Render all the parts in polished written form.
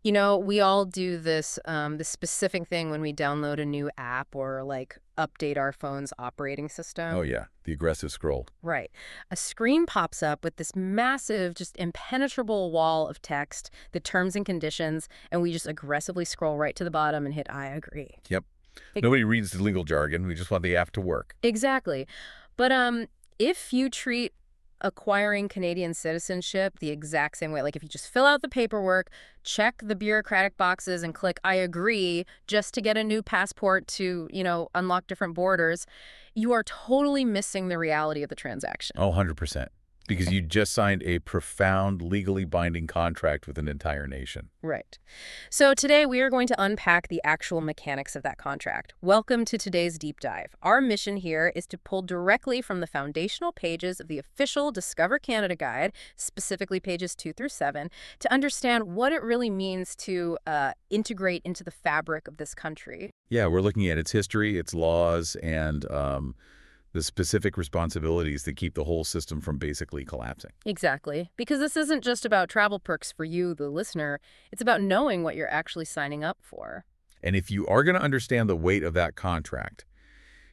You know, we all do this specific thing when we download a new app or like update our phone's operating Oh, system. yeah, the aggressive scroll. Right. A screen pops up with this massive, just impenetrable wall of text, the terms and conditions, and we just aggressively scroll right to the bottom and hit I agree. Yep. Ex- Nobody reads the legal jargon. We just want the app to work. Exactly. But if you treat acquiring Canadian citizenship the exact same way, like if you just fill out the paperwork, check the bureaucratic boxes and click I agree just to get a new passport to, unlock different borders, you are totally missing the reality of the transaction. Oh, 100%. Because you just signed a profound, legally binding contract with an entire nation. Right. So today we are going to unpack the actual mechanics of that contract. Welcome to today's deep dive. Our mission here is to pull directly from the foundational pages of the official Discover Canada Guide, specifically pages 2 through 7, to understand what it really means to integrate into the fabric of this country. Yeah, we're looking at its history, its laws, and the specific responsibilities that keep the whole system from basically collapsing. Exactly. Because this isn't just about travel perks for you, the listener. It's about knowing what you're actually signing up for. And if you are going to understand the weight of that contract,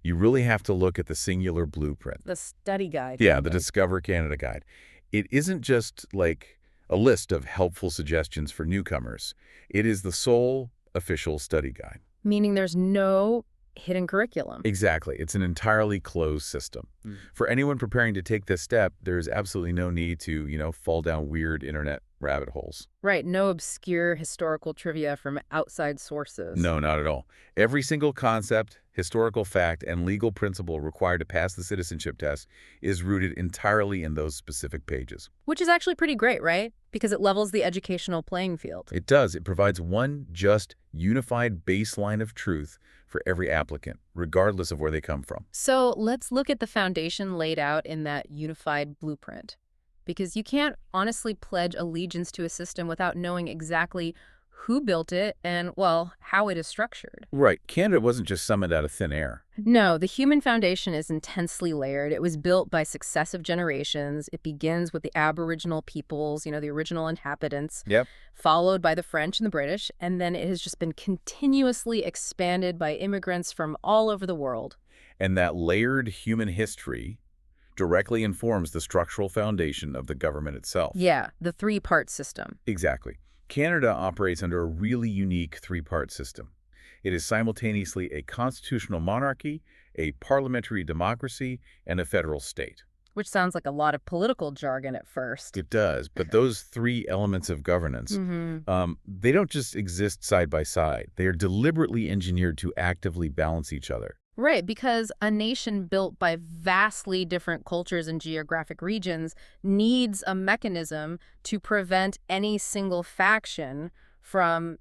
you really have to look at the singular blueprint. The study guide. Yeah, the Discover Canada Guide. It isn't just like a list of helpful suggestions for newcomers. It is the sole official study guide. Meaning there's no hidden curriculum. Exactly. It's an entirely closed system. For anyone preparing to take this step, there's absolutely no need to, fall down weird internet rabbit holes. Right, no obscure historical trivia from outside sources. No, not at all. Every single concept, historical fact, and legal principle required to pass the citizenship test is rooted entirely in those specific pages. Which is actually pretty great, right? Because it levels the educational playing field. It does. It provides one just, unified baseline of truth for every applicant, regardless of where they come from. So let's look at the foundation laid out in that unified blueprint. Because you can't honestly pledge allegiance to a system without knowing exactly who built it and, well, how it is structured. Right. Canada wasn't just summoned out of thin air. No, the human foundation is intensely layered. It was built by successive generations. It begins with the Aboriginal peoples, the original inhabitants, Yep. followed by the French and the British, and then it has just been continuously expanded by immigrants from all over the world. And that layered human history directly informs the structural foundation of the government itself. Yeah, the three-part system. Exactly. Canada operates under a really unique three-part system. It is simultaneously a constitutional monarchy, a parliamentary democracy, and a federal state. Which sounds like a lot of political jargon at first. It does, but those three elements of governance, they don't just exist side by side. They are deliberately engineered to actively balance each other. Right, because a nation built by vastly different cultures and geographic regions needs a mechanism to prevent any single faction from,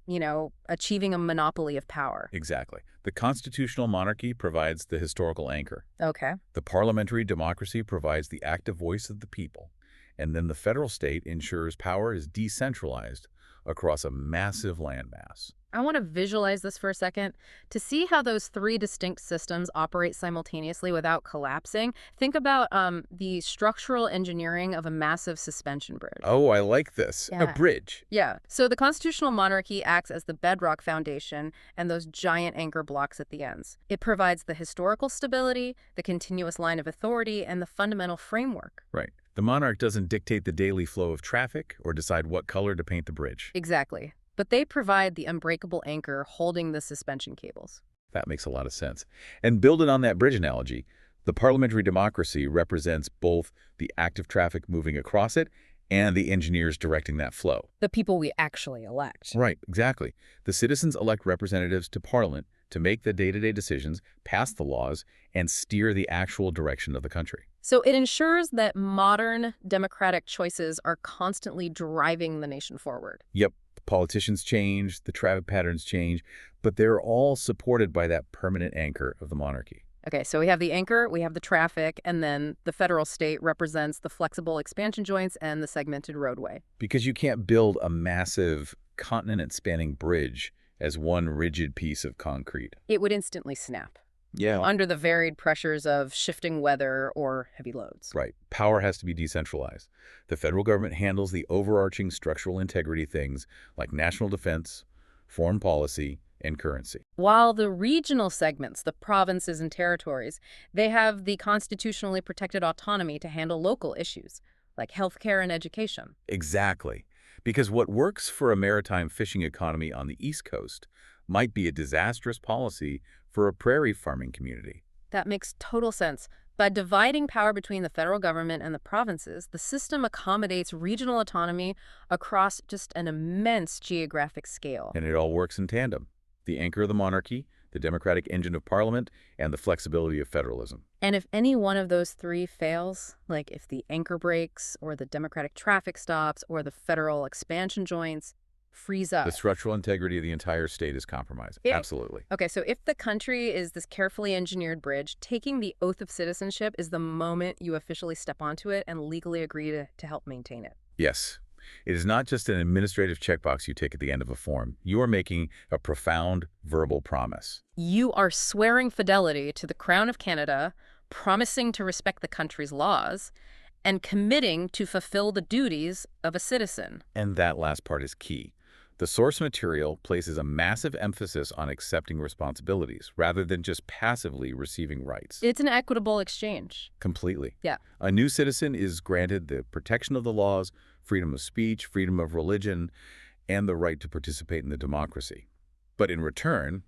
achieving a monopoly of power. Exactly. The constitutional monarchy provides the historical anchor. Okay. The parliamentary democracy provides the active voice of the people. And then the federal state ensures power is decentralized across a massive landmass. I want to visualize this for a second. To see how those three distinct systems operate simultaneously without collapsing, think about the structural engineering of a massive suspension bridge. Oh, I like this. Yeah. A bridge. Yeah. So the constitutional monarchy acts as the bedrock foundation and those giant anchor blocks at the ends. It provides the historical stability, the continuous line of authority, and the fundamental framework. Right. The monarch doesn't dictate the daily flow of traffic or decide what color to paint the bridge. Exactly. But they provide the unbreakable anchor holding the suspension cables. That makes a lot of sense. And building on that bridge analogy, the parliamentary democracy represents both the active traffic moving across it and the engineers directing that flow. The people we actually elect. Right, exactly. The citizens elect representatives to Parliament to make the day-to-day decisions, pass the laws, and steer the actual direction of the country. So it ensures that modern democratic choices are constantly driving the nation forward. Yep, the politicians change, the traffic patterns change, but they're all supported by that permanent anchor of the monarchy. Okay, so we have the anchor, we have the traffic, and then the federal state represents the flexible expansion joints and the segmented roadway. Because you can't build a massive continent-spanning bridge as one rigid piece of concrete. It would instantly snap. Yeah. under the varied pressures of shifting weather or heavy loads. Right. Power has to be decentralized. The federal government handles the overarching structural integrity things like national defense, foreign policy, and currency. While the regional segments, the provinces and territories, they have the constitutionally protected autonomy to handle local issues like healthcare and education. Exactly. Because what works for a maritime fishing economy on the East Coast might be a disastrous policy for a prairie farming community. That makes total sense. By dividing power between the federal government and the provinces, the system accommodates regional autonomy across just an immense geographic scale. And it all works in tandem. The anchor of the monarchy, the democratic engine of parliament, and the flexibility of federalism. And if any one of those three fails, like if the anchor breaks, or the democratic traffic stops, or the federal expansion joints freeze up. The structural integrity of the entire state is compromised. Absolutely. Okay, so if the country is this carefully engineered bridge, taking the Oath of Citizenship is the moment you officially step onto it and legally agree to help maintain it. Yes. It is not just an administrative checkbox you tick at the end of a form. You are making a profound verbal promise. You are swearing fidelity to the Crown of Canada, promising to respect the country's laws, and committing to fulfill the duties of a citizen. And that last part is key. The source material places a massive emphasis on accepting responsibilities rather than just passively receiving rights. It's an equitable exchange. Completely. Yeah. A new citizen is granted the protection of the laws, freedom of speech, freedom of religion, and the right to participate in the democracy. But in return,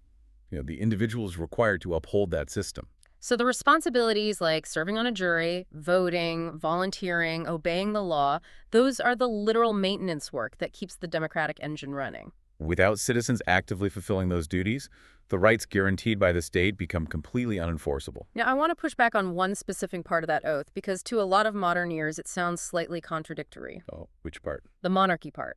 the individual is required to uphold that system. So the responsibilities like serving on a jury, voting, volunteering, obeying the law, those are the literal maintenance work that keeps the democratic engine running. Without citizens actively fulfilling those duties, the rights guaranteed by the state become completely unenforceable. Now, I want to push back on one specific part of that oath because to a lot of modern ears, it sounds slightly contradictory. Oh, which part? The monarchy part.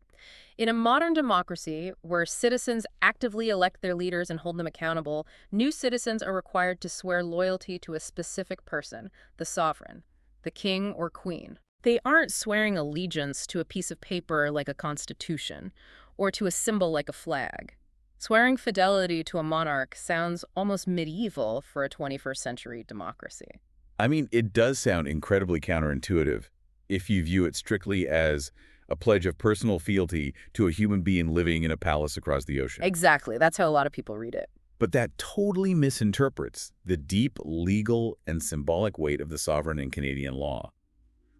In a modern democracy where citizens actively elect their leaders and hold them accountable, new citizens are required to swear loyalty to a specific person, the sovereign, the king or queen. They aren't swearing allegiance to a piece of paper like a constitution or to a symbol like a flag. Swearing fidelity to a monarch sounds almost medieval for a 21st century democracy. I mean, it does sound incredibly counterintuitive if you view it strictly as a pledge of personal fealty to a human being living in a palace across the ocean. Exactly. That's how a lot of people read it. But that totally misinterprets the deep legal and symbolic weight of the sovereign in Canadian law.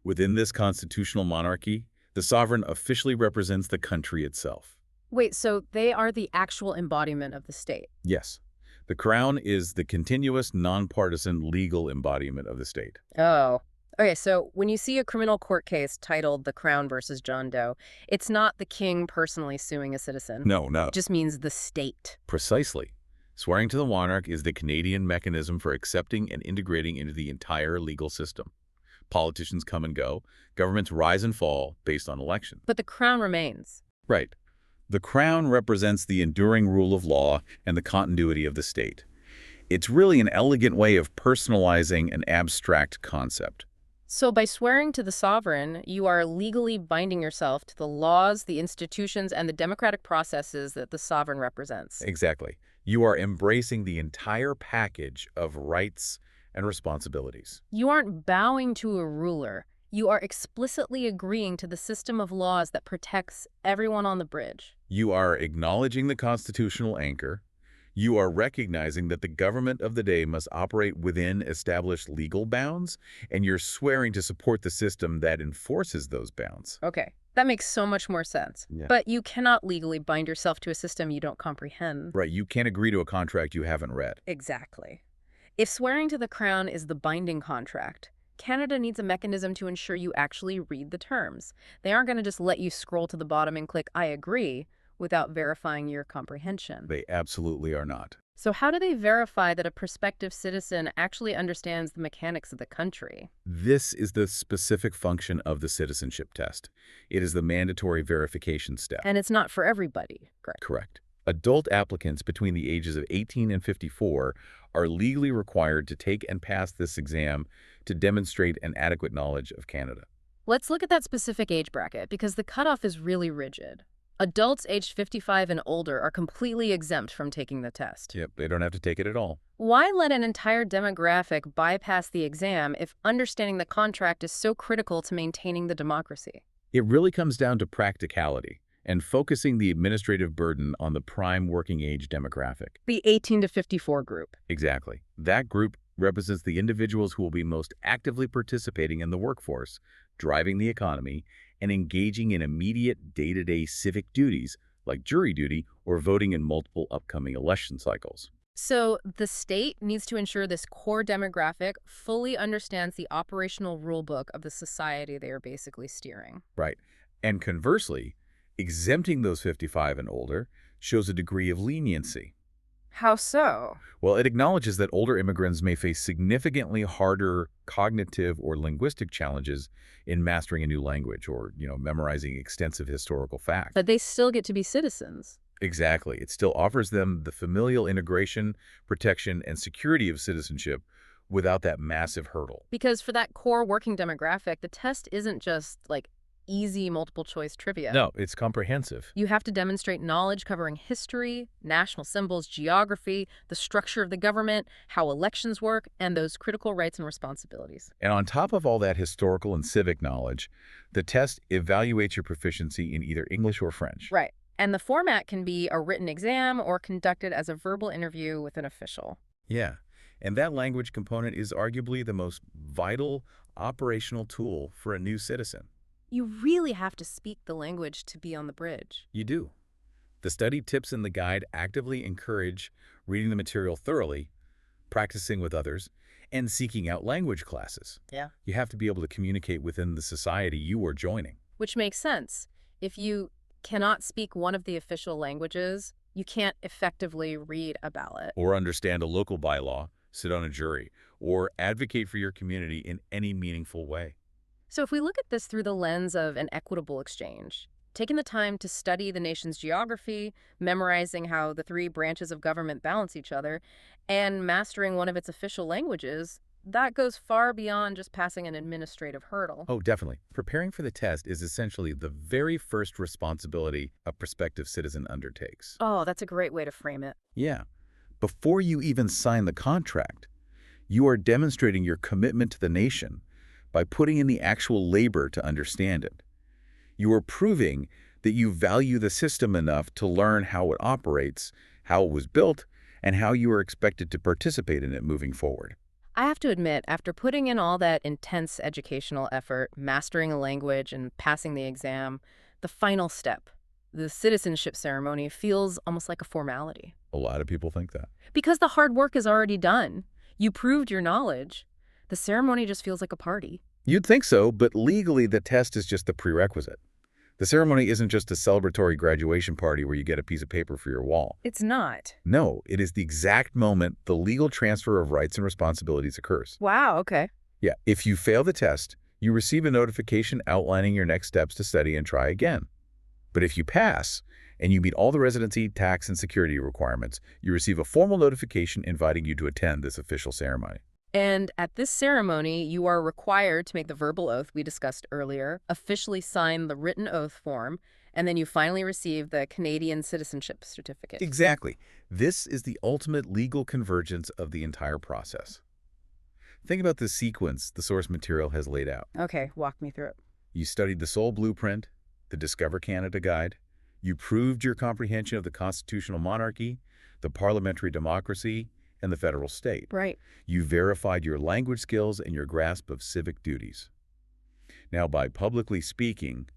Within this constitutional monarchy, the sovereign officially represents the country itself. Wait, so they are the actual embodiment of the state? Yes. The Crown is the continuous, nonpartisan legal embodiment of the state. Oh. Okay, so when you see a criminal court case titled The Crown versus John Doe, it's not the king personally suing a citizen. No. It just means the state. Precisely. Swearing to the monarch is the Canadian mechanism for accepting and integrating into the entire legal system. Politicians come and go. Governments rise and fall based on election. But the crown remains. Right. The Crown represents the enduring rule of law and the continuity of the state. It's really an elegant way of personalizing an abstract concept. So by swearing to the sovereign, you are legally binding yourself to the laws, the institutions, and the democratic processes that the sovereign represents. Exactly. You are embracing the entire package of rights and responsibilities. You aren't bowing to a ruler. You are explicitly agreeing to the system of laws that protects everyone on the bridge. You are acknowledging the constitutional anchor. You are recognizing that the government of the day must operate within established legal bounds, and you're swearing to support the system that enforces those bounds. Okay, that makes so much more sense. Yeah. But you cannot legally bind yourself to a system you don't comprehend. Right, you can't agree to a contract you haven't read. Exactly. If swearing to the crown is the binding contract, Canada needs a mechanism to ensure you actually read the terms. They aren't going to just let you scroll to the bottom and click I agree without verifying your comprehension. They absolutely are not. So how do they verify that a prospective citizen actually understands the mechanics of the country? This is the specific function of the citizenship test. It is the mandatory verification step. And it's not for everybody, correct? Correct. Adult applicants between the ages of 18 and 54 are legally required to take and pass this exam to demonstrate an adequate knowledge of Canada. Let's look at that specific age bracket because the cutoff is really rigid. Adults aged 55 and older are completely exempt from taking the test. Yep, they don't have to take it at all. Why let an entire demographic bypass the exam if understanding the contract is so critical to maintaining the democracy? It really comes down to practicality and focusing the administrative burden on the prime working age demographic. The 18 to 54 group. Exactly. That group represents the individuals who will be most actively participating in the workforce, driving the economy, and engaging in immediate day-to-day civic duties like jury duty or voting in multiple upcoming election cycles. So the state needs to ensure this core demographic fully understands the operational rulebook of the society they are basically steering. Right. And conversely, exempting those 55 and older shows a degree of leniency. How so? Well, it acknowledges that older immigrants may face significantly harder cognitive or linguistic challenges in mastering a new language or, memorizing extensive historical facts. But they still get to be citizens. Exactly. It still offers them the familial integration, protection, and security of citizenship without that massive hurdle. Because for that core working demographic, the test isn't just like easy multiple choice trivia. No, it's comprehensive. You have to demonstrate knowledge covering history, national symbols, geography, the structure of the government, how elections work, and those critical rights and responsibilities. And on top of all that historical and civic knowledge, the test evaluates your proficiency in either English or French. Right. And the format can be a written exam or conducted as a verbal interview with an official. Yeah. And that language component is arguably the most vital operational tool for a new citizen. You really have to speak the language to be on the bridge. You do. The study tips in the guide actively encourage reading the material thoroughly, practicing with others, and seeking out language classes. Yeah. You have to be able to communicate within the society you are joining. Which makes sense. If you cannot speak one of the official languages, you can't effectively read a ballot. Or understand a local bylaw, sit on a jury, or advocate for your community in any meaningful way. So if we look at this through the lens of an equitable exchange, taking the time to study the nation's geography, memorizing how the three branches of government balance each other, and mastering one of its official languages, that goes far beyond just passing an administrative hurdle. Oh, definitely. Preparing for the test is essentially the very first responsibility a prospective citizen undertakes. Oh, that's a great way to frame it. Yeah. Before you even sign the contract, you are demonstrating your commitment to the nation by putting in the actual labor to understand it. You are proving that you value the system enough to learn how it operates, how it was built, and how you are expected to participate in it moving forward. I have to admit, after putting in all that intense educational effort, mastering a language and passing the exam, the final step, the citizenship ceremony, feels almost like a formality. A lot of people think that. Because the hard work is already done. You proved your knowledge. The ceremony just feels like a party. You'd think so, but legally the test is just the prerequisite. The ceremony isn't just a celebratory graduation party where you get a piece of paper for your wall. It's not. No, it is the exact moment the legal transfer of rights and responsibilities occurs. Wow, okay. Yeah, if you fail the test, you receive a notification outlining your next steps to study and try again. But if you pass, and you meet all the residency, tax, and security requirements, you receive a formal notification inviting you to attend this official ceremony. And at this ceremony, you are required to make the verbal oath we discussed earlier, officially sign the written oath form, and then you finally receive the Canadian citizenship certificate. Exactly. This is the ultimate legal convergence of the entire process. Think about the sequence the source material has laid out. Okay, walk me through it. You studied the Sole Blueprint, the Discover Canada Guide. You proved your comprehension of the constitutional monarchy, the parliamentary democracy, and the federal state. Right. You verified your language skills and your grasp of civic duties. Now, by publicly speaking,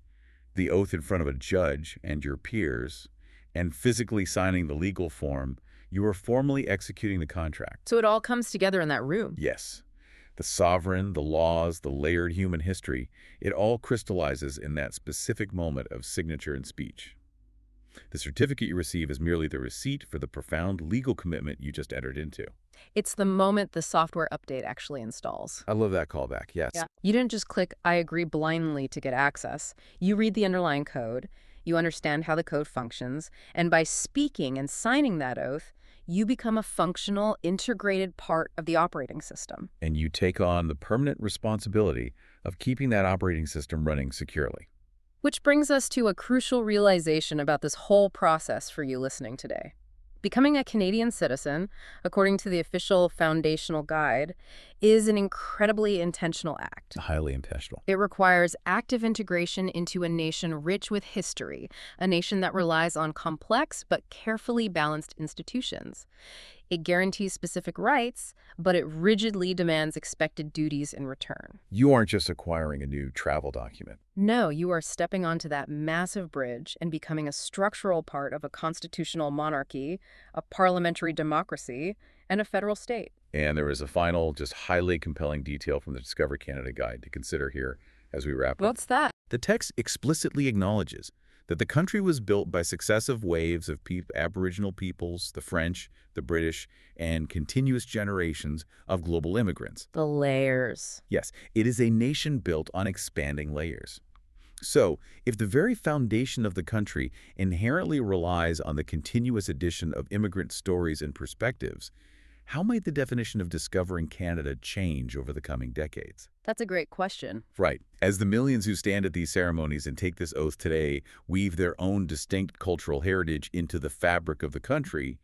the oath in front of a judge and your peers, and physically signing the legal form, you are formally executing the contract. So it all comes together in that room. Yes. The sovereign, the laws, the layered human history, it all crystallizes in that specific moment of signature and speech. The certificate you receive is merely the receipt for the profound legal commitment you just entered into. It's the moment the software update actually installs. I love that callback, yes. Yeah. You didn't just click I agree blindly to get access. You read the underlying code, you understand how the code functions, and by speaking and signing that oath, you become a functional, integrated part of the operating system. And you take on the permanent responsibility of keeping that operating system running securely. Which brings us to a crucial realization about this whole process for you listening today. Becoming a Canadian citizen, according to the official foundational guide, is an incredibly intentional act. Highly intentional. It requires active integration into a nation rich with history, a nation that relies on complex but carefully balanced institutions. It guarantees specific rights, but it rigidly demands expected duties in return. You aren't just acquiring a new travel document. No, you are stepping onto that massive bridge and becoming a structural part of a constitutional monarchy, a parliamentary democracy, and a federal state. And there is a final, just highly compelling detail from the Discover Canada Guide to consider here as we wrap up. What's that? The text explicitly acknowledges that the country was built by successive waves of Aboriginal peoples, the French, the British, and continuous generations of global immigrants. The layers. Yes, it is a nation built on expanding layers. So, if the very foundation of the country inherently relies on the continuous addition of immigrant stories and perspectives, how might the definition of discovering Canada change over the coming decades? That's a great question. Right. As the millions who stand at these ceremonies and take this oath today weave their own distinct cultural heritage into the fabric of the country,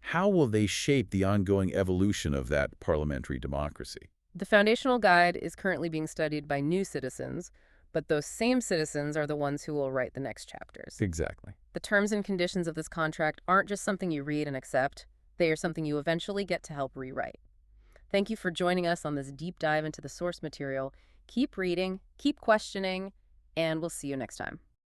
how will they shape the ongoing evolution of that parliamentary democracy? The foundational guide is currently being studied by new citizens, but those same citizens are the ones who will write the next chapters. Exactly. The terms and conditions of this contract aren't just something you read and accept. They are something you eventually get to help rewrite. Thank you for joining us on this deep dive into the source material. Keep reading, keep questioning, and we'll see you next time.